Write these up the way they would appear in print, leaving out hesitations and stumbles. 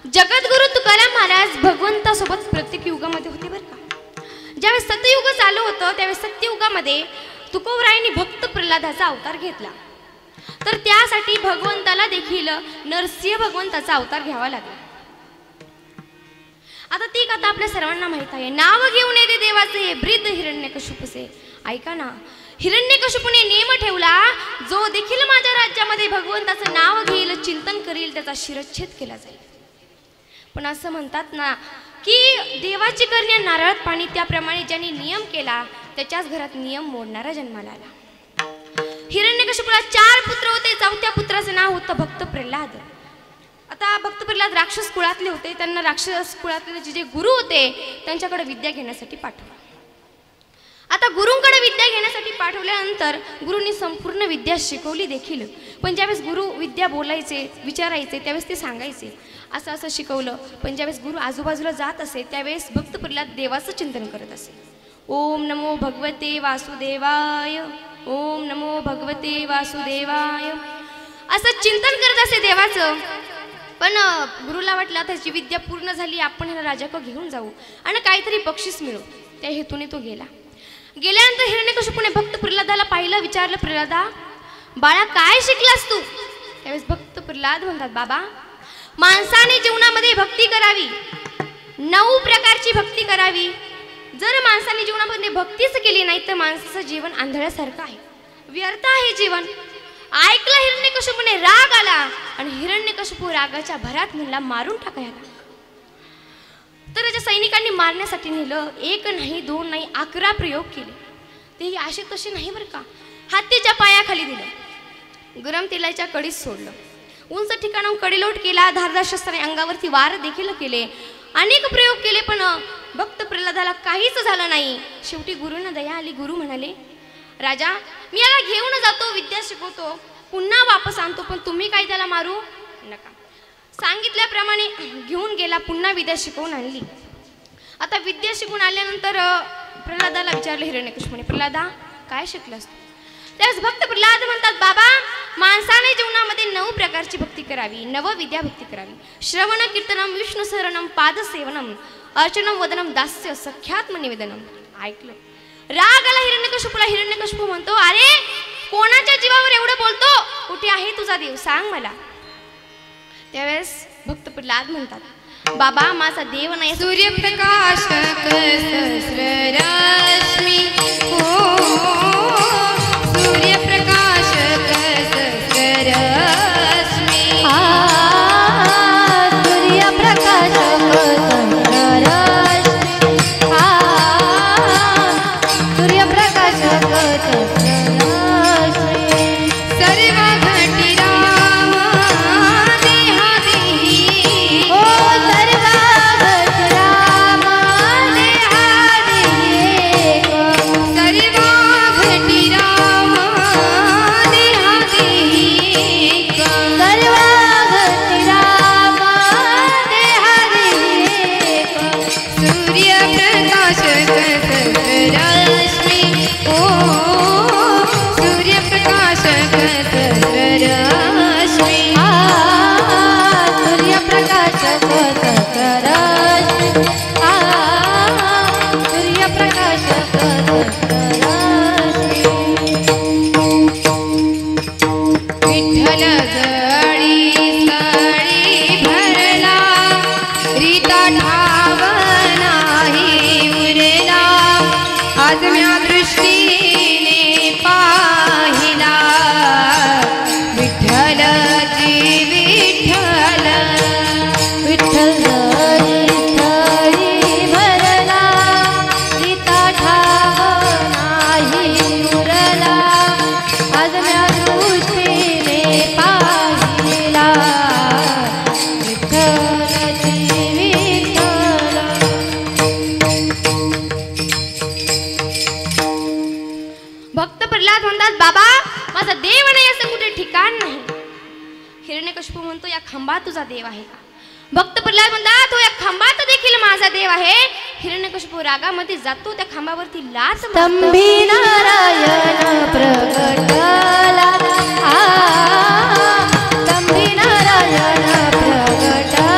जगद्गुरु तुकाराम महाराज भगवंतासोबत प्रत्येक युगामध्ये होते बरं का. ज्यावेळेस सत्ययुग चालू होतं त्यावेळेस सत्ययुगामध्ये तुकोबरायांनी भक्त प्रल्हादाचा अवतार घेतला. तर त्यासाठी भगवंताला देखील नरसिंह भगवंताचा अवतार घ्यावा लागला. आता ती कथा आपल्या सर्वांना माहित आहे. नाव घेऊन येते देवाचे वृद्ध हिरण्यकशिपूचे. ऐका ना, हिरण्यकशिपूने नेम ठेवला, जो देखील माझ्या राज्यामध्ये भगवंताचं नाव घेईल, चिंतन करील, त्याचा शिरच्छेद केला जाईल. पण असं म्हणतात ना की देवाची करणे नारळात पाणी, त्याप्रमाणे ज्यांनी नियम केला त्याच्याच घरात नियम मोडणारा जन्माला आला. हिरण्यकशिपूला 4 पुत्र होते. 4थ्या पुत्राचं नाव होतं भक्त प्रल्हाद. आता भक्त प्रल्हाद राक्षस कुळातले होते. त्यांना राक्षस कुळातले जे गुरु होते त्यांच्याकडे विद्या घेण्यासाठी पाठवलं. आता गुरुंकडे विद्या घेण्यासाठी पाठवल्यानंतर गुरुंनी संपूर्ण विद्या शिकवली देखील. पण ज्यावेळेस गुरु विद्या बोलायचे, विचारायचे, त्यावेळेस ते सांगायचे असं असं शिकवलं. पण ज्यावेळेस गुरु आजूबाजूला जात असे त्यावेळेस भक्त प्रल्हाद देवाचं चिंतन करत असे. ओम नमो भगवते वासुदेवाय, ओम नमो भगवते वासुदेवाय असं चिंतन करत असे देवाचं. पण गुरुला वाटलं त्याची विद्या पूर्ण झाली, आपण ह्याला राजाकडे घेऊन जाऊ आणि काहीतरी बक्षीस मिळू. त्या हेतूने तो गेला. गेल्यानंतर हिरण्यकशिपूने भक्त प्रल्हादाला पाहिलं, विचारलं, प्रल्हादा बाळा काय शिकलास तू? त्यावेळेस भक्त प्रल्हाद म्हणतात, बाबा माणसाने जीवनामध्ये भक्ती करावी, 9 प्रकारची भक्ती करावी. जर माणसाने जीवनामध्ये भक्तीच केली नाही तर माणसाचं जीवन आंधळ्यासारखं आहे, व्यर्थ आहे जीवन. ऐकलं हिरण्यकशिपूने, राग आला आणि हिरण्यकशिपू रागाच्या भरात म्हणला, मारून टाकायला. तर त्याच्या सैनिकांनी मारण्यासाठी नेलं. 1 नाही 2 नाही 11 प्रयोग केले. ते असे तसे नाही बरं का. हत्तीच्या पायाखाली दिलं, गरम तेलाच्या कडीत सोडलं, उंच ठिकाणाहून कडेलोट केला, धारदार शस्त्राने अंगावरती वार देखील केले, अनेक प्रयोग केले. पण भक्त प्रल्हादाला काहीच झालं नाही. शेवटी गुरुंना दया आली. गुरु म्हणाले, राजा मी याला घेऊन जातो, विद्या शिकवतो, पुन्हा वापस आणतो, पण तुम्ही काय त्याला मारू नका. सांगितल्याप्रमाणे घेऊन गेला, पुन्हा विद्या शिकवून आणली. आता विद्या शिकून आल्यानंतर प्रल्हादाला विचारलं हिरण्यकशिपूने, प्रल्हादा काय शिकलास तू? त्यावेळेस भक्त प्रल्हाद म्हणतात, बाबा माणसाने जीवनामध्ये 9 प्रकारची भक्ती करावी, 9 विद्या भक्ती करावी. श्रवण कीर्तनम, विष्णू सहरणम, पादसेवनम, अर्चनम, वदनम, दास्य, सख्यात्म निवेदनम. ऐकलं, राग आला हिरण्यकशिपूला. हिरण्यकशिपू म्हणतो, अरे कोणाच्या जीवावर एवढं बोलतो? कुठे आहे तुझा देव, सांग मला. त्यावेळेस भक्त प्रल्हाद म्हणतात, बाबा माझा देव नाही. सूर्यप्रकाश सहस्ररश्मी, ओ सूर्यप्रकाश सहस्ररश्मी, सूर्यप्रकाश सहस्ररश्मी, सूर्यप्रकाश सहस्ररश्मी, सर्व घटी राम देहादेही, ओ सर्व घटी राम देहादेही, सर्व घटी राम देहादेही, सर्व घटी राम देहादेही, सूर्यप्रकाश सहस्ररश्मी, ओ सूर्यप्रकाश सहस्ररश्मी, सूर्यप्रकाश सहस्ररश्मी, सूर्यप्रकाश सहस्ररश्मी. विठ्ठल जळी सळी भरला, रीता ठाव नाही उरला, आज म्या दृष्टीने पाहिला, विठ्ठलची विठ्ठल, विठ्ठल विठ्ठली भरला, रीता ठाव नाही उरला, आज म्या दृष्टीने पाहिला, विठ्ठलची विठ्ठल. भक्त प्रल्हाद म्हणतात, बाबा माझा देव नाही असं कुठे ठिकाण नाही. हिरण्यकशिपू म्हणतो, या खांबात तुझा देव आहे का? भक्त प्रल्हाद म्हणतात, हो या खांबात देखील माझा देव आहे. हिरण्यकशिपू रागामध्ये जातो, त्या खांबावरती लाथ मारतो. स्तंभी नारायण प्रगटला, स्तंभी नारायण प्रगटला,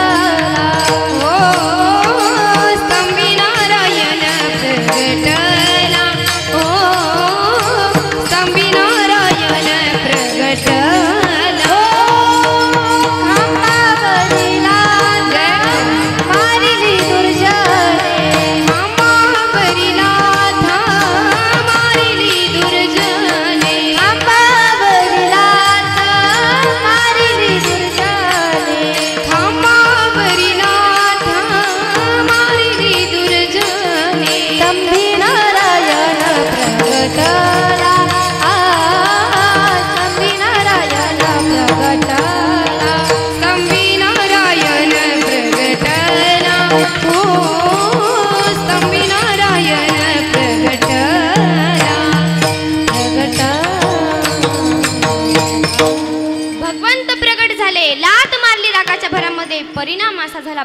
परिणाम असा झाला,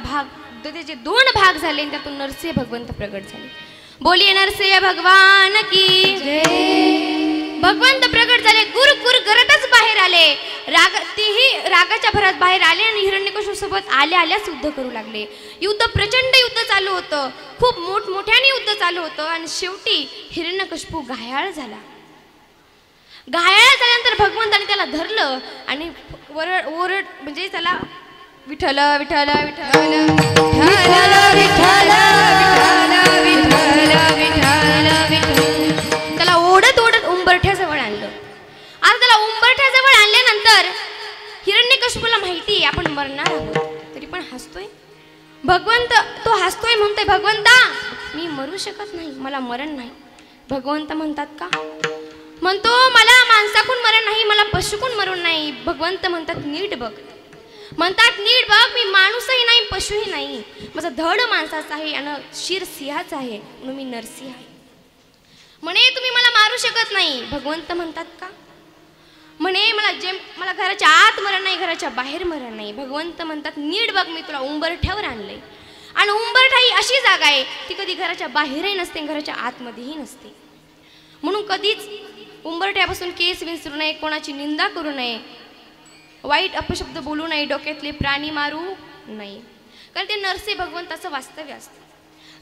त्याचे 2 भाग झाले आणि त्यातून नरसिंह भगवंत प्रगट झाले. बोलिये नरसिंह भगवान की जय. भगवंत प्रगट झाले, गुर घरातच बाहेर आले. तेही रागाच्या भरात बाहेर आले आणि हिरण्यकश्यप सोबत आल्याच युद्ध करू लागले. युद्ध प्रचंड युद्ध चालू होतं, खूप मोठमोठ्याने युद्ध चालू होतं आणि शेवटी हिरण्यकश्यप घायाळ झाला. घायाळ झाल्यानंतर भगवंताने त्याला धरलं आणि ओरड म्हणजे त्याला विठ्ठल विठ्ठल विठ्ठल त्याला ओढत उंबरठ्याजवळ आणलं. आता त्याला उंबरठ्याजवळ आणल्यानंतर हिरण्यकश्यपूला माहिती आपण मरणार आहोत, तरी पण हसतोय. भगवंत तो हसतोय, म्हणतोय भगवंता मी मरू शकत नाही, मला मरण नाही. भगवंत म्हणतात का? म्हणतो मला माणसाकून मरण नाही, मला पशुकून मरण नाही. भगवंत म्हणतात नीट बघ, म्हणतात नीट बघ, मी माणूसही नाही पशुही नाही, माझा धड माणसाचा आहे आणि शिर सिंहाचा आहे, म्हणून मी नरसिंह आहे. म्हणे तुम्ही मला मारू शकत नाही. भगवंत म्हणतात का? म्हणे मला घराच्या आत मरण नाही, घराच्या बाहेर मरण नाही. भगवंत म्हणतात नीट बघ, मी तुला उंबरठ्यावर आणलंय आणि उंबरठा ही अशी जागा आहे ती कधी घराच्या बाहेरही नसते, घराच्या आतमध्येही नसते. म्हणून कधीच उंबरठ्यापासून केस विसरू नये, कोणाची निंदा करू नये, वाईट अपशब्द बोलू नये, डोक्यातले प्राणी मारू नये, कारण ते नरसिंह भगवंताचं वास्तव्य असतं.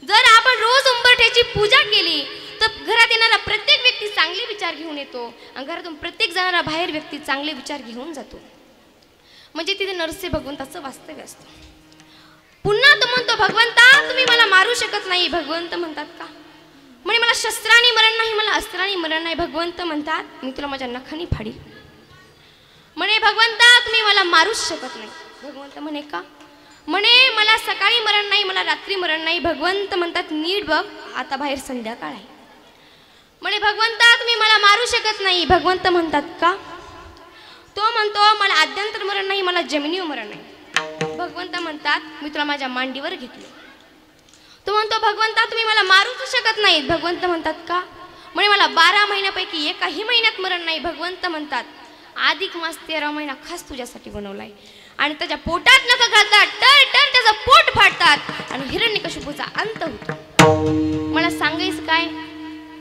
जर आपण रोज उंबरठ्याची पूजा केली तर घरात येणारा प्रत्येक व्यक्ती चांगले विचार घेऊन येतो आणि घरातून प्रत्येक जाणारा बाहेर व्यक्ती चांगले विचार घेऊन जातो. म्हणजे तिथे नरसिंह भगवंताचं वास्तव्य असतं. पुन्हा तो म्हणतो भगवंता तुम्ही मला मारू शकत नाही. भगवंत म्हणतात का? म्हणे मला शस्त्राने मरण नाही, मला अस्त्राने मरण नाही. भगवंत म्हणतात मी तुला माझ्या नखाने फाडील. म्हणे भगवंता तुम्ही मला मारूच शकत नाही. भगवंत म्हणे का? म्हणे मला सकाळी मरण नाही, मला रात्री मरण नाही. भगवंत म्हणतात नीट बघ, आता बाहेर संध्याकाळ आहे. म्हणे भगवंता तुम्ही मला मारू शकत नाही. भगवंत म्हणतात का? तो म्हणतो मला आद्यंतर मरण नाही, मला जमिनीवर मरण नाही. भगवंत म्हणतात मी तुला माझ्या मांडीवर घेतले. तो म्हणतो भगवंता तुम्ही मला मारूच शकत नाही. भगवंत म्हणतात का? म्हणे मला 12 महिन्यापैकी एकाही महिन्यात मरण नाही. भगवंत म्हणतात अधिक मास 13 महिना खास तुझ्यासाठी बनवलाय आणि त्याच्या पोटात नख घालतात, तर त्याचं पोट फाडतात आणि हिरण्यकश्यपूचा अंत होतो. मला सांगायचं काय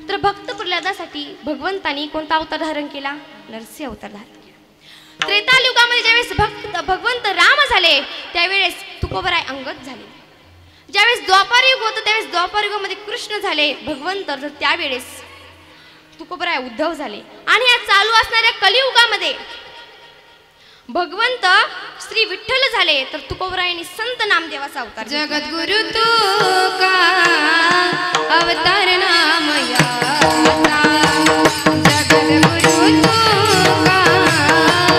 तर भक्त प्रल्हादासाठी भगवंतानी कोणता अवतार धारण केला? नरसिंह अवतार धारण केला. त्रेतायुगामध्ये ज्यावेळेस भगवंत राम झाले त्यावेळेस तुकोबराय अंगद झाले. ज्यावेळेस द्वापार युग होतं त्यावेळेस द्वापार युगामध्ये कृष्ण झाले भगवंत, तर त्यावेळेस तुकोबराय उद्धव झाले. आणि या चालू असणाऱ्या कलियुगामध्ये भगवंत श्री विठ्ठल झाले, तर तुकोबरायांनी संत नामदेवाचा अवतार. जगद्गुरु तुका अवतार नामया, जगद्गुरु तुका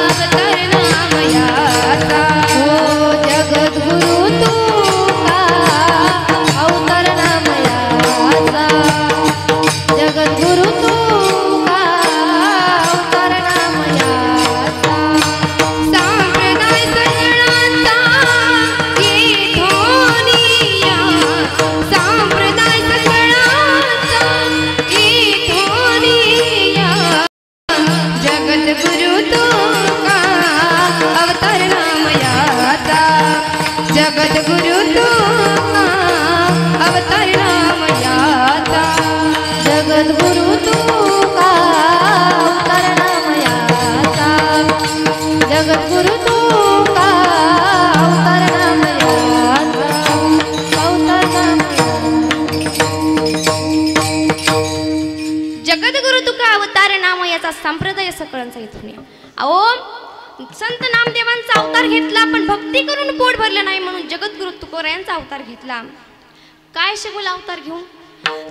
अवतार नामया, हो जगद्गुरु तुका अवतार नामयाचा, जगद्गुरु तुका अवतार नामयाचा. सांप्रदाय सगळ्यांचा इथोनिया, सांप्रदाय सगळ्यांचा इथोनिया, जगद्गुरु तुका अवतार नामयाचा, जगद्गुरु तुका अवतार नामयाचा, जगद्गुरु तुका अवतार नामयाचा, जगद्गुरु तुका अवतार नामयाचा, अवतार नामयाचा. जगद्गुरु तुका अवतार नामयाचा संप्रदाय सकळांचा इथून या. अहो संत नामदेवांचा अवतार घेतला पण भक्ती करून पोट भरलं नाही म्हणून जगद्गुरु तुकोबरायांचा अवतार घेतला. काय शिकवला अवतार घेऊन?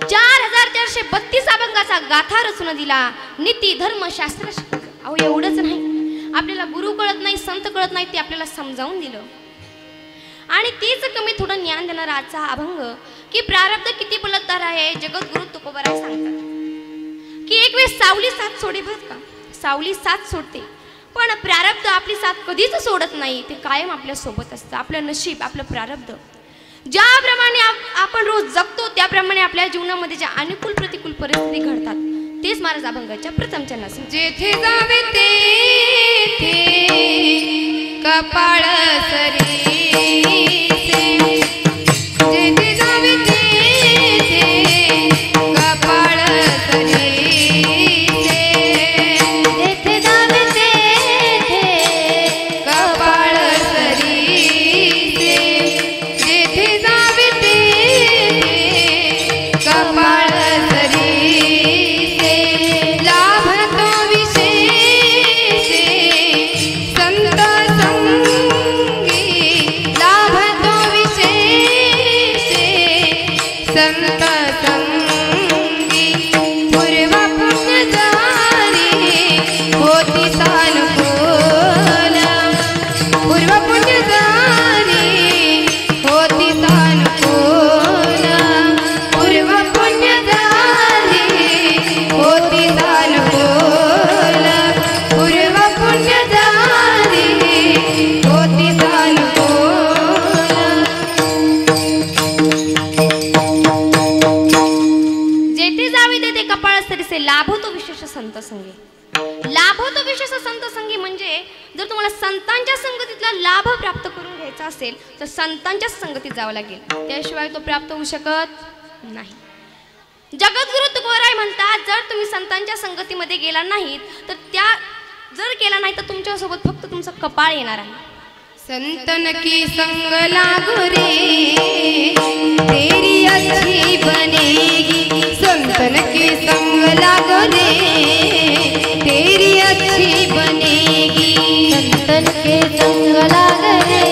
4432 अभंगाचा गाथा रचून दिला. नीती धर्म शास्त्र शिकवलं. अहो एवढंच नाही, आपल्याला गुरु कळत नाही, संत कळत नाही, ते आपल्याला समजावून दिलं. आणि तीच कमी थोडं ज्ञान देणारा आजचा अभंग की प्रारब्ध किती बलत्कार आहे. जगद्गुरु तुकोबराय सांगतात की एक वेळेस सावली साथ सोडे बघ का, सावली साथ सोडते पण प्रारब्ध आपली साथ कधीच सोडत नाही. ते कायम आपल्या सोबत असतं. आपलं नशीब, आपलं प्रारब्ध ज्याप्रमाणे आपण रोज जगतो त्याप्रमाणे आपल्या जीवनामध्ये ज्या अनुकूल प्रतिकूल परिस्थिती घडतात तेच महाराज अभंगाच्या प्रथम चरणात. जेथे जावे तेथे कपाळ सरीसे जेथे जावे तेथे कपाळ सरीसे जेथे जावे तेथे कपाळ सरीसे जेथे जावे तेथे कपाळ सरीसे लाभतो विशेषे संत संगी लाभतो विशेषे संत संगी पूर्व पुण्य जारी होती सानुकूल पूर्व पुण्य जारी होती सानुकूल पूर्व पुण्य जारी होती सानुकूल पूर्व पुण्य जारी होती सानुकूल जेथे जावे तेथे कपाळ सरीसे लाभतो विशेष संत संगी. लाभतो विशेष संत संगी म्हणजे जर तुम्हाला संतांच्या संगतीतला लाभ प्राप्त करून घ्यायचा असेल तर संतांच्या संगतीत जावं लागेल, त्याशिवाय तो प्राप्त होऊ शकत नाही. जगद्गुरु तुकोराय म्हणतात जर तुम्ही संतांच्या संगतीमध्ये गेला नाहीत तर जर गेला नाही तर तुमच्यासोबत फक्त तुमचं कपाळ येणार आहे. संतन की संग लागो रे तेरी अच्छी बनेगी संतन की संग लागो रे तेरी अच्छी बनेगी संतन के संग लाग रे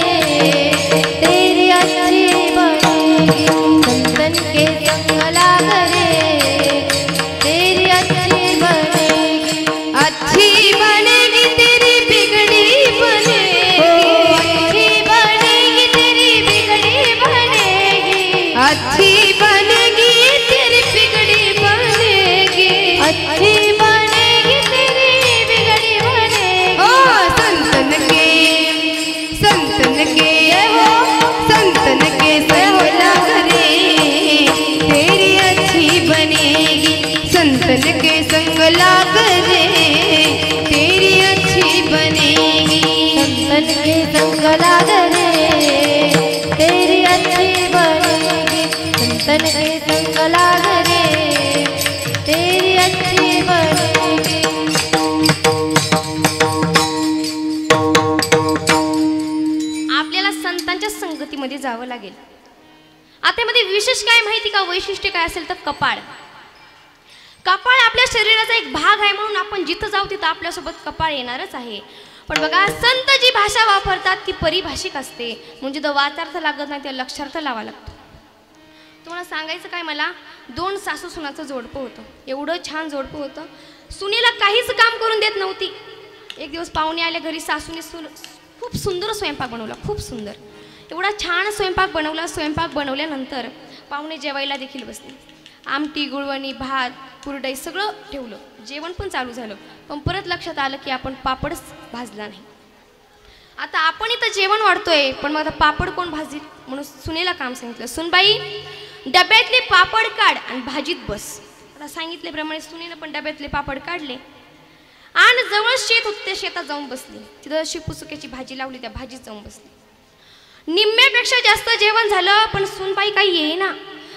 तेरी अच्छी बनेगी संतन के संग लाग रे तेरी अच्छी बनेगी अच्छी बनेगी तेरी बिगड़ी बनेगी अच्छी बनेगी तेरी बिगड़ी बनेगी अच्छी बनेगी तेरी अच्छी बनेगी तेरी बिगड़ी बनेगी ओ संतन के हो संतन के संग लग रे तेरी अच्छी बनेगी संतन के संग लग रे तेरी अच्छी बनेगी संतन के संग लाग रे तेरी अच्छी बनेगी संतन के संग लाग रे तेरी अच्छी बनेगी आपल्याला संतांच्या संगतीमध्ये जावं लागेल. आता यामध्ये विशेष काय माहिती का, वैशिष्ट्य काय असेल तर कपाळ. कपाळ आपल्या शरीराचा एक भाग आहे म्हणून आपण जिथं जाऊ तिथं आपल्यासोबत कपाळ येणारच आहे. पण बघा संत जी भाषा वापरतात ती परिभाषिक असते, म्हणजे तो वाचार्थ लागत नाही, त्या लक्षार्थ लावा लागतो. तुम्हाला सांगायचं काय, मला 2 सासू सुनाचं जोडपं होतं. एवढं छान जोडपं होतं, सुनेला काहीच काम करून देत नव्हती. एक दिवस पाहुणे आले घरी, सासूने खूप सुंदर स्वयंपाक बनवला, खूप सुंदर एवढा छान स्वयंपाक बनवला. स्वयंपाक बनवल्यानंतर पाहुणे जेवायला देखील बसले. आमटी, गुळवणी, भात, कुरडई सगळं ठेवलं, जेवण पण चालू झालं. पण परत लक्षात आलं की आपण पापडच भाजला नाही. आता आपण इथं जेवण वाढतोय पण मग आता पापड कोण भाजीत, म्हणून सुनेला काम सांगितलं, सुनबाई डब्यातले पापड काढ आणि भाजीत बस. आता सांगितल्याप्रमाणे सुनेनं पण डब्यातले पापड काढले आणि जवळ शेत होतं त्या शेतात जाऊन बसली. तिथं शिपुसुक्याची भाजी लावली, त्या भाजीत जाऊन बसली. निम्म्यापेक्षा जास्त जेवण झालं पण सुनबाई काही येईना.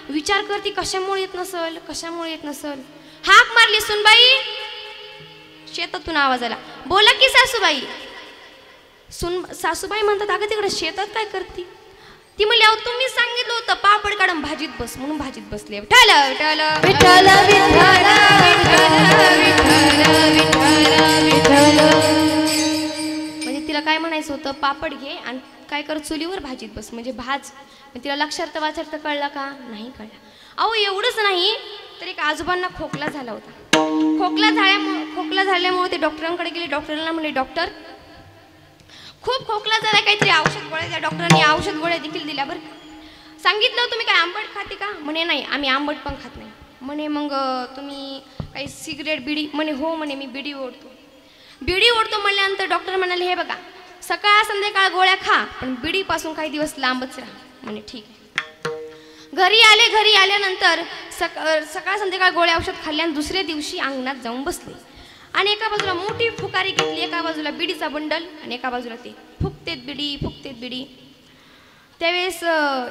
विचार करती कशामुळे येत नसल, कशामुळे येत नसल. हाक मारली, सुनबाई. शेतातून आवाज आला, बोला की सासूबाई. सासूबाई म्हणतात, अगं तिकडे शेतात काय करती? ती म्हणली, अहो तुम्ही सांगितलं होतं पापड काढून भाजीत बस, म्हणून भाजीत बसले. विठ्ठल विठ्ठल विठ्ठल विठ्ठल विठ्ठल विठ्ठल. म्हणजे तिला काय म्हणायचं होतं, पापड घे आणि काय कर चुलीवर भाजीत बस, म्हणजे भाज. मग तिला लक्षार्थ वाचार्थ कळला का? नाही कळला. अहो एवढंच नाही तर एक आजोबांना खोकला झाला होता. खोकला झाल्यामुळे ते डॉक्टरांकडे गेले. डॉक्टरांना म्हणले, डॉक्टर खूप खोकला झाला, काहीतरी औषध गोळ्या द्या. डॉक्टरांनी औषध गोळ्या देखील दिल्या. बरं सांगितलं, तुम्ही काय आंबट खाते का? म्हणे नाही, आम्ही आंबट पण खात नाही. म्हणे मग तुम्ही काही सिगरेट बिडी? म्हणे हो, म्हणे मी बिडी ओढतो. बिडी ओढतो म्हणल्यानंतर डॉक्टर म्हणाले, हे बघा सकाळ संध्याकाळ गोळ्या खा पण बिडीपासून काही दिवस लांबच राहा. म्हणे ठीक आहे. घरी आल्यानंतर सकाळ संध्याकाळ गोळ्या औषध खाल्ल्यानं दुसऱ्या दिवशी अंगणात जाऊन बसले आणि एका बाजूला मोठी फुकारी घेतली, एका बाजूला बिडीचा बंडल आणि एका बाजूला ते फुकतेत बिडी. त्यावेळेस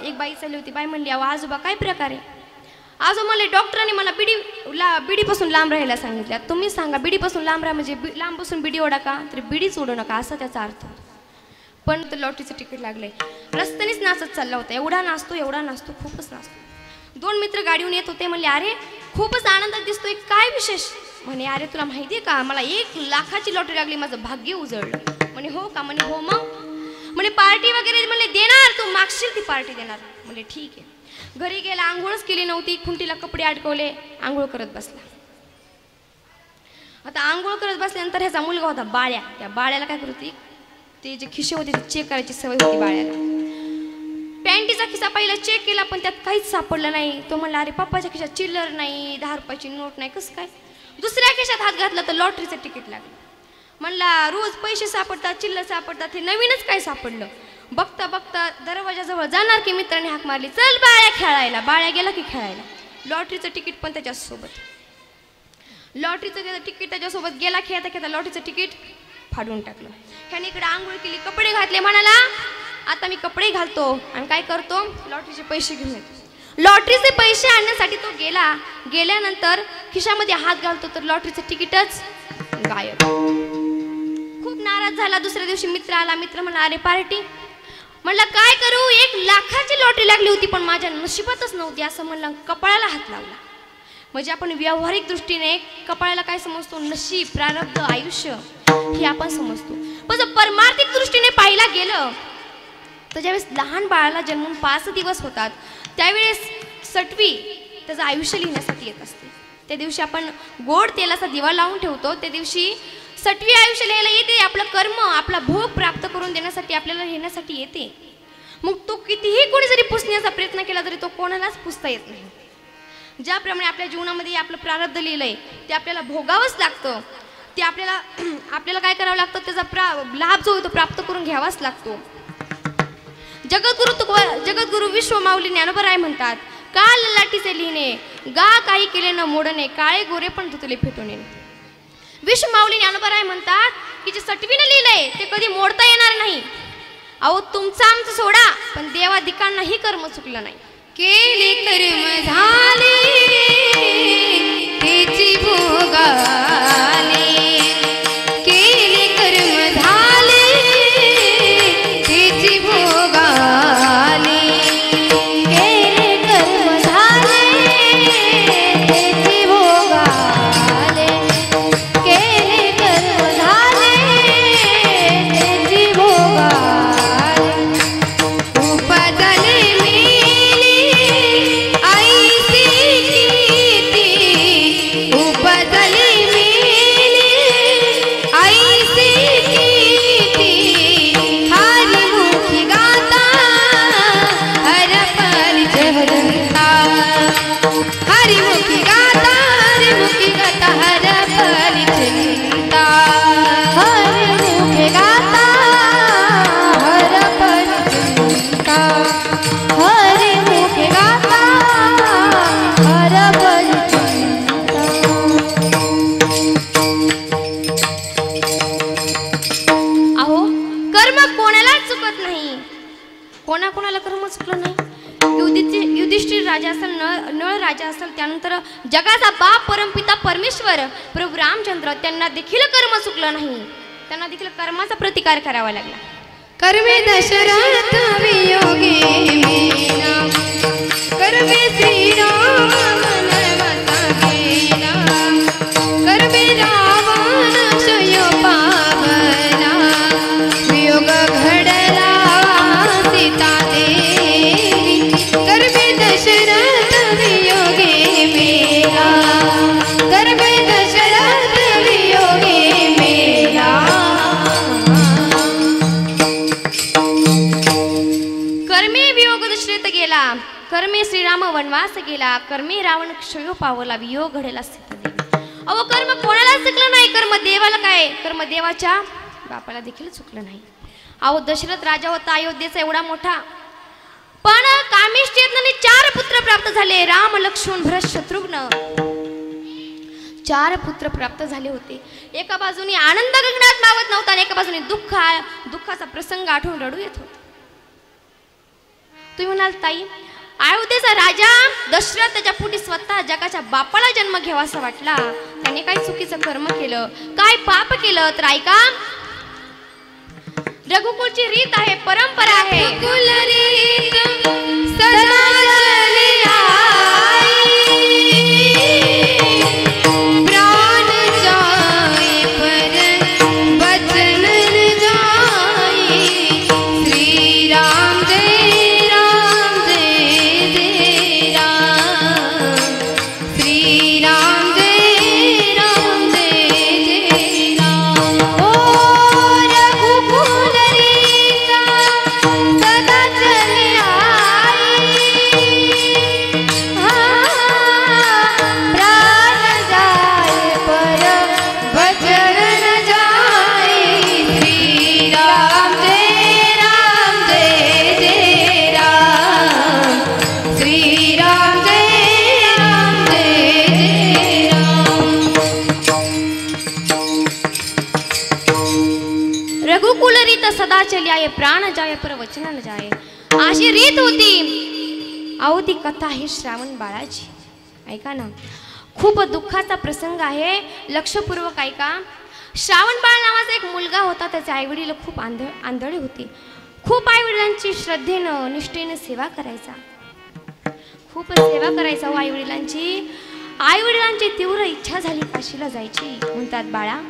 एक बाई चालली होती. बाई म्हणली, अहो आजोबा काय प्रकार आहे? आजो मला डॉक्टरांनी मला बिडीपासून लांब राहायला सांगितलं. तुम्ही सांगा बिडीपासून लांब राहा म्हणजे लांब बसून बिडी ओढा का? तर बिडीच ओढू नका असा त्याचा अर्थ. पण तर लॉटरीचं तिकीट लागलंय. रस्त्यानेच नाचत चालला होता. एवढा नाचतो खूपच नाचतो. 2 मित्र गाडीहून येत होते. म्हणले, अरे खूपच आनंदात दिसतोय, काय विशेष? म्हणे, अरे तुला माहिती आहे का, मला 1 लाखाची लॉटरी लागली, माझं भाग्य उजळलं. म्हणे, हो का? म्हणे, हो. मग म्हणे पार्टी वगैरे म्हणले देणार, तू मागशील ती पार्टी देणार. म्हणजे ठीक आहे. घरी गेला, आंघोळच केली नव्हती, खुंटीला कपडे अडकवले, आंघोळ करत बसला. आता आंघोळ करत बसल्यानंतर ह्याचा मुलगा होता बाळ्या. त्या बाळ्याला काय करत होती, ते जे खिशे होते ते चेक करायची सवय होती बाळ्याला. पॅन्टीचा खिसा पहिला चेक केला पण त्यात काहीच सापडलं नाही. तो म्हणला, अरे पप्पाच्या खिशात चिल्लर नाही, 10 रुपयाची नोट नाही, कसं काय? दुसऱ्या खिशात हात घातला तर लॉटरीचं तिकीट लागलं. म्हणला, रोज पैसे सापडतात, चिल्लर सापडतात, हे नवीनच काय सापडलं? बघता बघता दरवाजाजवळ जाणार की मित्राने हाक मारली, चल बाळ्या खेळायला. बाळ्या गेला की खेळायला. लॉटरीचं तिकीट पण त्याच्यासोबत. लॉटरीचं तिकीट त्याच्यासोबत गेला. खेळता लॉटरीचं तिकीट फाडून टाकलं. ह्याने इकडे आंघोळ केली, कपडे घातले. म्हणाला, आता मी कपडे घालतो आणि काय करतो, लॉटरीचे पैसे घेऊन येतो. लॉटरीचे पैसे आणण्यासाठी तो गेला. गेल्यानंतर खिशामध्ये हात घालतो तर लॉटरीचं तिकीटच गायब. खूप नाराज झाला. दुसऱ्या दिवशी मित्र आला. मित्र म्हणला, अरे पार्टी. म्हणला, काय करू, 1 लाखाची लॉटरी लागली होती पण माझ्या नशिबातच नव्हती असं म्हणलं. कपाळाला हात लावला. म्हणजे आपण व्यावहारिक दृष्टीने कपाळाला काय समजतो, नशीब, प्रारब्ध, आयुष्य हे आपण समजतो. पण जर परमार्थिक दृष्टीने पाहिला गेलं तर ज्यावेळेस लहान बाळाला जन्मून 5 दिवस होतात त्यावेळेस सटवी त्याचं आयुष्य लिहिण्यासाठी येत असते. त्या दिवशी आपण गोड तेलाचा दिवा लावून ठेवतो. त्या दिवशी सटवी आयुष्य लिहायला येते. आपलं कर्म, आपला भोग प्राप्त करून देण्यासाठी आपल्याला लिहिण्यासाठी येते. मग तो कितीही कोणी जरी पुसण्याचा प्रयत्न केला तरी तो कोणालाच पुसता येत नाही. ज्याप्रमाणे आपल्या जीवनामध्ये आपलं प्रारब्ध लिहिलंय ते आपल्याला भोगावंच लागतं. ते आपल्याला काय करावं लागतं, त्याचा लाभ जो आहे तो प्राप्त करून घ्यावाच लागतो. जगद्गुरु विश्वमाऊली ज्ञानोबराय म्हणतात, काल लाटीचे लिहिणे, गा काही केले न मोडणे, काळे गोरे पण धुतले फेटून येणे. विश्वमाऊली ज्ञानोबराय म्हणतात की जे सटवीने लिहिलंय ते कधी मोडता येणार नाही. अहो तुमचं आमचं सोडा, पण देवादिकांनाही कर्म चुकलं नाही. केले कर्म झाले त्याची भोगाले, केले कर्म झाले त्याची भोगाले, केले कर्म झाले त्याची भोगाले, केले कर्म झाले त्याची भोगाले. उपजले कोणाकोणाला कर्म चुकलं नाही. युधिष्ठिर राजा असेल, नळ राजा असेल, त्यानंतर जगाचा बाप परमपिता परमेश्वर प्रभू रामचंद्र, त्यांना देखील कर्म चुकलं नाही. त्यांना देखील कर्माचा प्रतिकार करावा लागला. कर्मे दशरथ वियोगे मेना, कर्मे श्रीराम मनवता गेला, कर्मे रावण क्षय पावला, वियोग घडला सीता देवी, कर्मे दशरथ वियोगे मेला, कर्मे दशरथ वियोगे मेला. कर्मे वियोग दशरथ गेला, कर्मे श्रीराम वनवास गेला, कर्मे रावण क्षय पावला, वियोग घडेला सीता देवी. अहो कर्म कोणाला चुकलं नाही, कर्म देवाला काय, कर्म देवाच्या बापाला देखील चुकलं नाही. अहो दशरथ राजा होता अयोध्येचा एवढा मोठा, पण कामिष्ठ यत्नाने 4 पुत्र प्राप्त झाले, राम लक्ष्मण भरत शत्रुघ्न. 4 पुत्र प्राप्त झाले होते. एका बाजूने आनंद गगनात मावत नव्हता आणि एका बाजूने दुःखाचा प्रसंग आठवून रडू येत होता. तुम्ही म्हणाल ताई, अयोध्येचा राजा दशरथ त्याच्या पोटी स्वतः जगाच्या बापाला जन्म घ्यावासा वाटला. त्याने काय चुकीचं कर्म केलं, काय पाप केलं? तर ऐका, रघुकुलची रीत आहे, परंपरा आहे. सदा चली आये, प्राण जाय पर वचन न जाय, अशी रीत होती. अहो ती कथा आहे श्रावण बाळाची. ऐका ना, खूप दुःखाचा प्रसंग आहे, लक्षपूर्वक ऐका. श्रावण बाळ नावाचा एक मुलगा होता. त्याचे आईवडील खूप आंधळे होते. खूप आईवडिलांची श्रद्धेनं निष्ठेनं सेवा करायचा, खूप सेवा करायचा हो आईवडिलांची. आईवडिलांची तीव्र इच्छा झाली काशीला जायची. म्हणतात, बाळा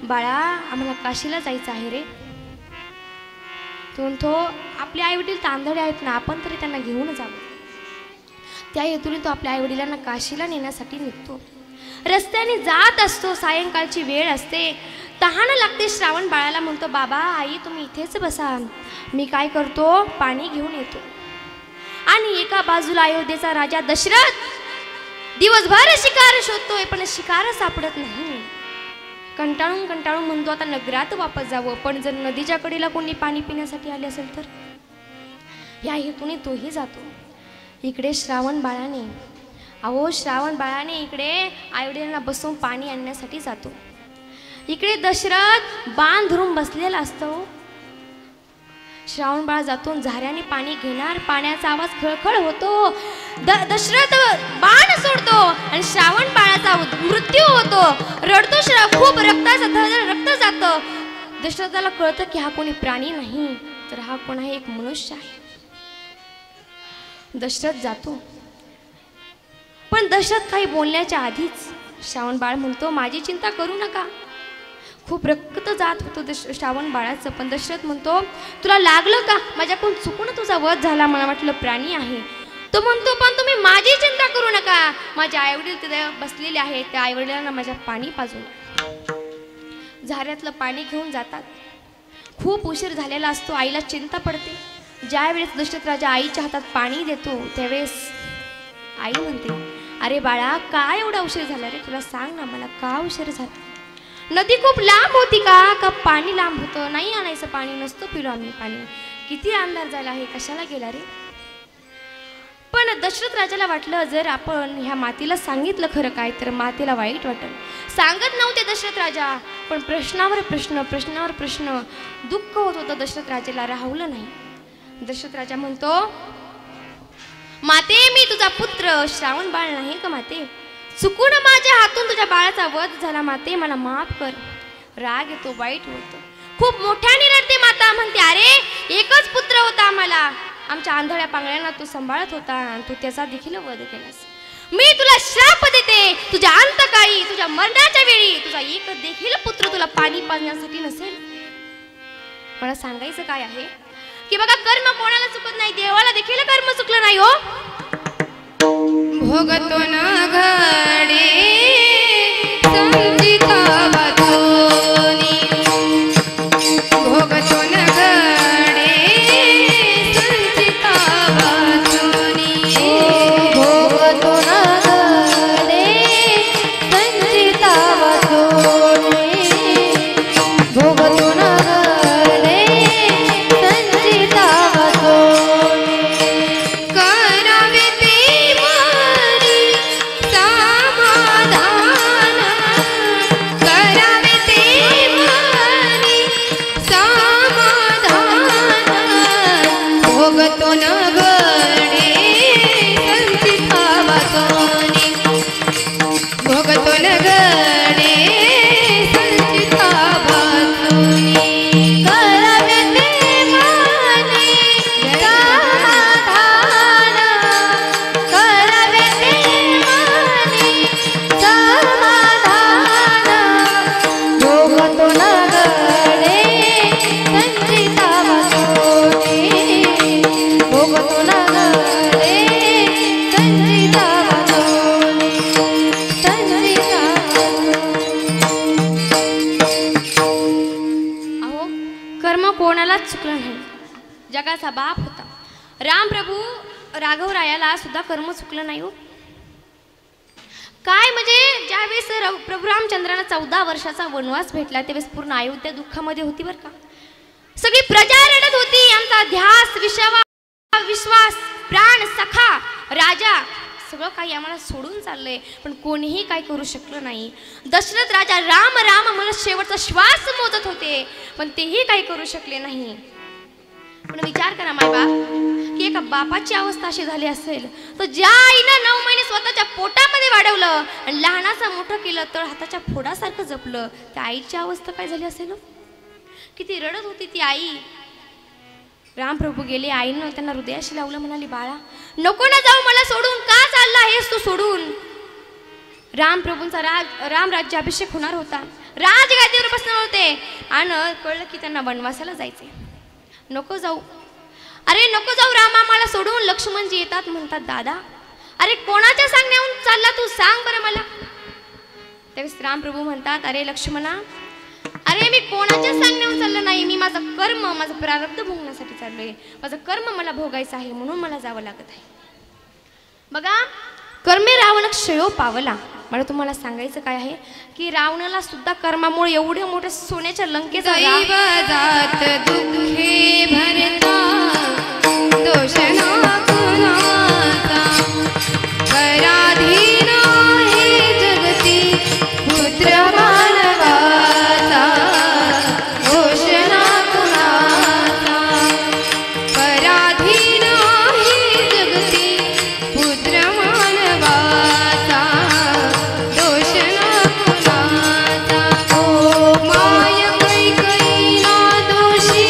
बाळा आम्हाला काशीला जायचं आहे रे. तो म्हणतो, आपले आईवडील तांदळे आहेत ना, आपण तरी त्यांना घेऊन जावं. त्या हेतूने तो आपल्या आईवडिलांना काशीला नेण्यासाठी निघतो. रस्त्याने जात असतो, सायंकाळची वेळ असते, तहान लागते. श्रावण बाळाला म्हणतो, बाबा आई तुम्ही इथेच बसा, मी काय करतो पाणी घेऊन येतो. आणि एका बाजूला अयोध्येचा राजा दशरथ दिवसभर शिकार शोधतोय, पण शिकार सापडत नाही. कंटाळून म्हणतो, आता नगरात वापस जावं. पण जर नदीच्या कडेला कोणी पाणी पिण्यासाठी आले असेल तर, या हेतूने तोही जातो. इकडे श्रावण बाळाने इकडे आईवडिलांना बसवून पाणी आणण्यासाठी जातो. इकडे दशरथ बाण धरून बसलेला असतो. श्रावण बाळ जातो, झाऱ्याने पाणी घेणार, पाण्याचा आवाज खळखळ होतो. दशरथ बाण सोडतो आणि श्रावण बाळाचा मृत्यू होतो. रडतो खूप रक्त जातं. दशरथाला कळतं की हा कोणी प्राणी नाही, तर हा कोण आहे, एक मनुष्य आहे. दशरथ जातो, पण दशरथ काही बोलण्याच्या आधीच श्रावण बाळ म्हणतो, माझी चिंता करू नका. खूप रक्त जात होतं श्रावण बाळाचं, पण दशरथ म्हणतो, तुला लागलं का? माझ्याकडून चुकून तुझा वध झाला, मला वाटलं प्राणी आहे. तो म्हणतो, पण तुम्ही माझी चिंता करू नका, माझे आईवडील तिथे बसलेले आहेत, त्या आईवडिलांना माझ्या पाणी पाजून. झाऱ्यातलं पाणी घेऊन जातात. खूप उशीर झालेला असतो. आईला चिंता पडते. ज्या वेळेस दशरथ राजा आईच्या हातात पाणी देतो, त्यावेळेस आई म्हणते, अरे बाळा काय एवढा उशीर झाला रे, तुला सांग ना मला का उशीर झाला? नदी खूप लांब होती का पाणी लांब होतं? नाही आणायचं पाणी, नसतो पिलो आम्ही पाणी. किती अंधार झाला आहे, कशाला गेला रे? पण दशरथ राजाला वाटलं, जर आपण ह्या मातीला सांगितलं खरं काय तर मातीला वाईट वाटेल. सांगत नव्हते दशरथ राजा, पण प्रश्नावर प्रश्न दुःख होत होतं दशरथ राजाला, राहवलं नाही. दशरथ राजा म्हणतो, माते मी तुझा पुत्र श्रावण बाळ नाही का माते? चुकून माझ्या हातून तुझ्या बाळाचा वध झाला माते, मला माफ कर. राग येतो, वाईट होतं. खूप मोठ्याने रडते माता. म्हणते, अरे एकच पुत्र होता आम्हाला, आमच्या आंधळ्या पांगळ्यांना तू सांभाळत होता आणि तू त्याचा देखील वध केलास. मी तुला श्राप देते, तुझ्या अंतकाळी, तुझ्या मरणाच्या वेळी तुझा एक देखील पुत्र तुला पाणी पाजण्यासाठी नसेल. मला सांगायचं काय आहे की बघा, कर्म कोणाला चुकत नाही, देवाला देखील कर्म चुकलं नाही हो. भोगतो ना घडे संगीता वाचोनी, भोगतो ना घडे संगीता वाचोनी, भोगतो ना घडे संगीता वाचोनी, भोगतो ना घडे संगीता वाचोनी. करावे ते मारी समाधान भोगतून गडे संचिता वाचोनी संचिता अहो कर्म कोणालाच चुकलं नाही. जगाचा बाप होता राम प्रभू राघवरायाला सुद्धा कर्म चुकलं नाही हो. काय म्हणजे ज्यावेळेस प्रभू रामचंद्रांना 14 वर्षाचा वनवास भेटला त्यावेळेस पूर्ण अयोध्या दुःखामध्ये होती बरं का. सगळी प्रजा रडत होती. आमचा ध्यास विश्वास प्राण सखा राजा सगळं काही आम्हाला सोडून चाललंय, पण कोणीही काय करू शकलं नाही. दशरथ राजा राम राम मला शेवटचा श्वास मोजत होते, पण तेही काही करू शकले नाही. पण विचार करा मायबाप की एका बापाची अवस्था अशी झाली असेल तर ज्या आईनं 9 महिने स्वतःच्या पोटामध्ये वाढवलं आणि लहानाचं मोठं केलं तर हाताच्या फोडासारखं जपलं, त्या आईची अवस्था काय झाली असेल. किती रडत होती ती आई. रामप्रभू गेले, आईनं त्यांना हृदयाशी लावलं, म्हणाली बाळा नको ना जाऊ मला सोडून, का चालला आहेस तू सोडून. रामप्रभूंचा राम राज्याभिषेक होणार होता, राजगादीवर बसणार होते आणि कळलं की त्यांना वनवासाला जायचे. नको जाऊ, अरे नको जाऊ रामा मला सोडून. लक्ष्मणजी येतात, म्हणतात दादा अरे कोणाच्या सांगण्याहून चालला तू, सांग बरं मला. त्यावेळेस रामप्रभू म्हणतात अरे लक्ष्मणा, अरे मी कोणाच्या सांगण्याहून चाललं नाही, मी माझं कर्म माझं प्रारब्ध भोगण्यासाठी चाललोय. माझं कर्म मला भोगायचं आहे म्हणून मला जावं लागत आहे. बघा कर्मे रावण क्षयो पावला. मला तुम्हाला सांगायचं काय आहे की रावणाला सुद्धा कर्मामुळे एवढ्या मोठ्या सोन्याच्या लंकेचा दैव जात दुःखे भरता दोष ना कुणाचा पराधीन आहे जगती पुत्र मानवाचा दोष ना कुणाचा पराधीन आहे जगती पुत्र मानवाचा दोष ना कुणाचा माय कैकईला दोषी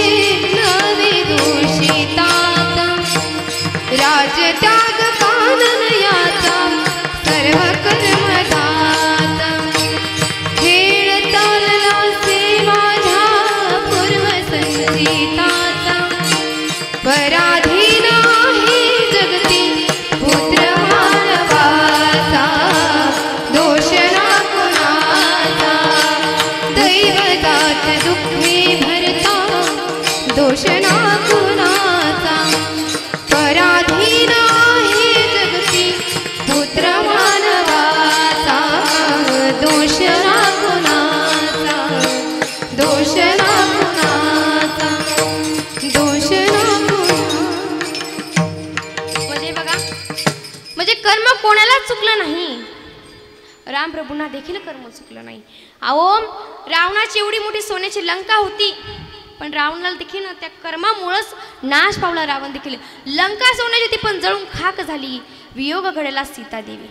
नवे दोषितात राजत्याग काननयाचा सर्व कर्मदात खेळ चालला से माझ्या पूर्वसंचिताचा पराधीन आहे जगती पुत्र मानवाचा दोष ना कुणाचा दैवतात दुःखे भरता दोष ना कुणाचा पराधीन आहे जगती पुत्र मानवाचा दोष ना कुणाचा दोष ना कुणाचा दोष ना कुणाचा. म्हणजे बघा म्हणजे कर्म कोणालाच चुकलं नाही, रामप्रभूंना देखील कर्म चुकलं नाही. अहो रावणाची एवढी मोठी सोन्याची लंका होती, पण रावणाला देखील त्या कर्मामुळेच नाश पावला. रावण देखील लंका सोन्याची होती पण जळून खाक झाली. वियोग घडेला सीतादेवी.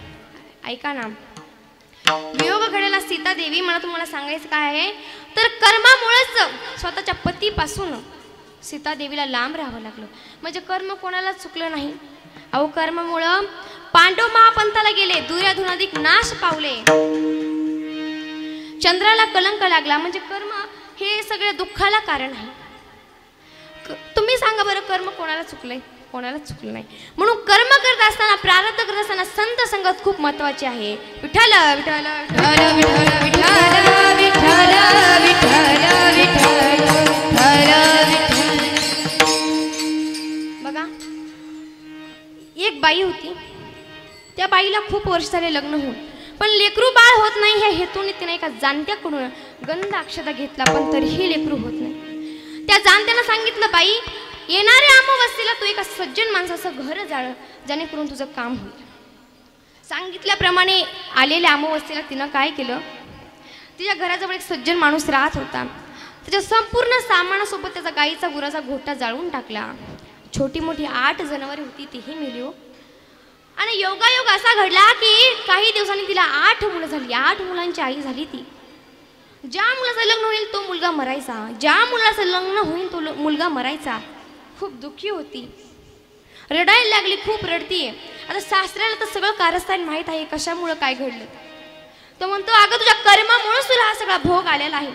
ऐका ना, वियोग घडेला सीतादेवी. मला तुम्हाला सांगायचं काय आहे तर कर्मामुळेच स्वतःच्या पतीपासून सीतादेवीला लांब राहावं लागलं. म्हणजे कर्म कोणालाच चुकलं नाही. अहो कर्मामुळं पांडव महापंथाला गेले, दुर्योधनाधिक नाश पावले, चंद्राला कलंक लागला. म्हणजे कर्म हे सगळ्या दुःखाला कारण आहे. तुम्ही सांगा बरं कर्म कोणाला चुकलंय, कोणालाच चुकलं नाही. म्हणून कर्म करत असताना प्रारब्ध करत असताना संत संगत खूप महत्वाची आहे. विठ्ठल विठ्ठल विठ्ठल विठ्ठल विठ्ठल विठ्ठल विठ्ठल विठ्ठल. बघा एक बाई होती, त्या बाईला खूप वर्ष झाले लग्न होऊन, पण लेकरू बाळ होत नाही ह्या हेतूने तिने एका जाणत्याकडून गंध अक्षता घेतला, पण तरीही लेकरू होत नाही. त्या जाणत्यानं सांगितलं बाई येणाऱ्या अमावस्येला तू एका सज्जन माणसाचं घर जाळ, जेणेकरून तुझं काम होईल. सांगितल्याप्रमाणे आलेल्या अमावस्येला तिनं काय केलं, तिच्या घराजवळ एक सज्जन माणूस राहत होता, त्याच्या संपूर्ण सामानासोबत त्याचा गाईचा गुराचा घोटा जाळून टाकला. छोटी मोठी 8 जनावरे होती तीही मेली हो. आणि योगायोग असा घडला की काही दिवसांनी तिला 8 मुलं झाली. 8 मुलांची आई झाली ती. ज्या मुलाचं लग्न होईल तो मुलगा मरायचा, ज्या मुलाचं लग्न होईल तो मुलगा मरायचा. खूप दुःखी होती, रडायला लागली, खूप रडतीये. आता सासऱ्याला तर सगळं कारस्थान माहीत आहे कशामुळं काय घडलं. तो म्हणतो अगं तुझ्या कर्मामुळेच तुला हा सगळा भोग आलेला आहे.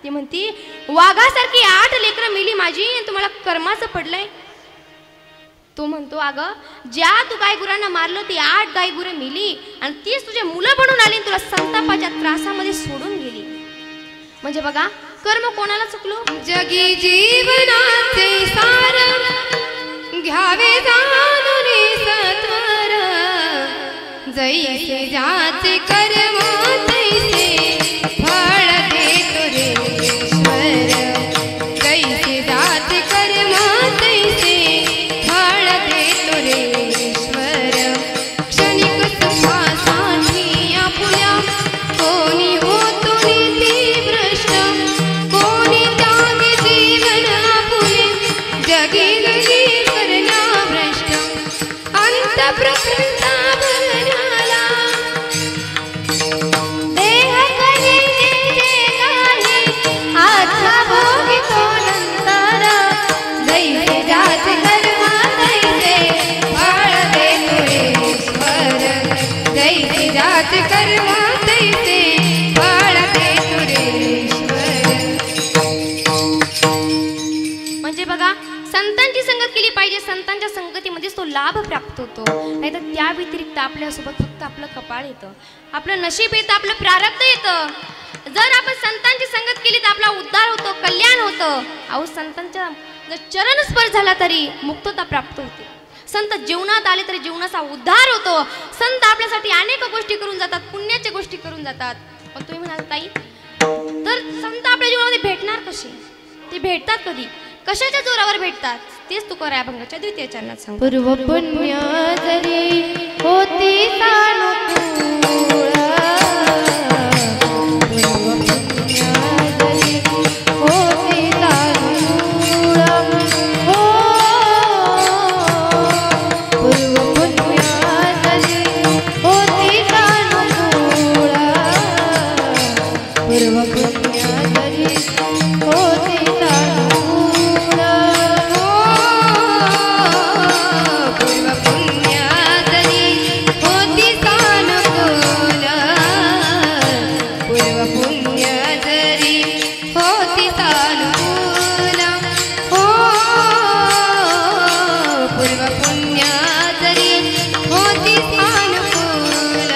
ती म्हणती वाघासारखी 8 लेकरं मिली माझी, तुम्हाला कर्माचं पडलंय. तो म्हणतो, अगं ज्या तू गाय गुरांना मारलं ती 8 गाय गुरे मेली आणि तीच तुझे मुलं बनून आली, तुला संतापाच्या त्रासामध्ये सोडून गेली. म्हणजे बघा, कर्म कोणाला चुकलो? जगी जीवनाचे सार घ्यावे जाणून सत्वर, जैसे ज्याचे कर्म तैसे फळ देतो रे ईश्वर, जैसे ज्याचे कर्म तैसे फळ देतो रे ईश्वर. क्षणिक सुखासाठी आपुल्या कोणी होतो नीती भ्रष्ट, कोणी त्यागे जीवन आपुले जगी गगी करण्या भ्रष्ट. अंत प्रकृता भरण्याला देह करीने काही आता भोगितो नंतर, जैसे ज्याचे कर्म तैसे फळ देतो रे ईश्वर, जैसे ज्याचे कर्म तैसे फळ देतो रे ईश्वर. म्हणजे बघा, संतांची संगत केली पाहिजे, संतांच्या संगतीमध्येच तो लाभ प्राप्त होतो. नाहीतर त्या व्यतिरिक्त आपल्यासोबत फक्त आपलं कपाळ येतं, आपलं नशीब येतं, आपलं प्रारब्ध येतं. जर आपण संतांची संगत केली तर आपला उद्धार होतो, कल्याण होतं. अहो, संतांच्या जर चरण स्पर्श झाला तरी मुक्तता प्राप्त होते. संत जीवनात आले तरी जीवनाचा उद्धार होतो. संत आपल्यासाठी अनेक गोष्टी करून जातात, पुण्याच्या गोष्टी करून जातात. पण तुम्ही म्हणाल, ताई तर संत आपल्या जीवनामध्ये भेटणार कसे? ते भेटतात कधी, कशाच्या जोरावर भेटतात? तेच तुकाराम अभंगाच्या 2य चरणात सांगतो. पूर्व पुण्य जरी होती सानुकूळ, पूर्व पुण्य जरी होती सानुकूळ, हो पूर्व पुण्य जरी होती सानुकूळ, पूर्व पुण्य जरी होती सानुकूळ, पूर्व पुण्य जरी होती सानुकूल, पूर्व पुण्य जरी होती सानुकूल, हो पूर्व पुण्य जरी होती सानुकूल,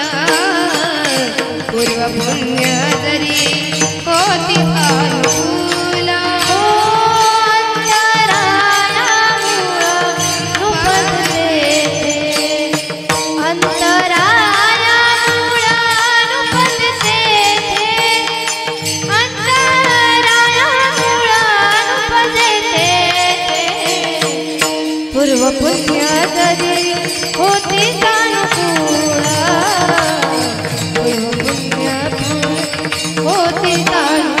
पूर्व पुण्य जरी होती सानुकूल, पूर्व पुण्य जरी होती सानुकूळ, पूर्व पुण्य होती सानुकूळ.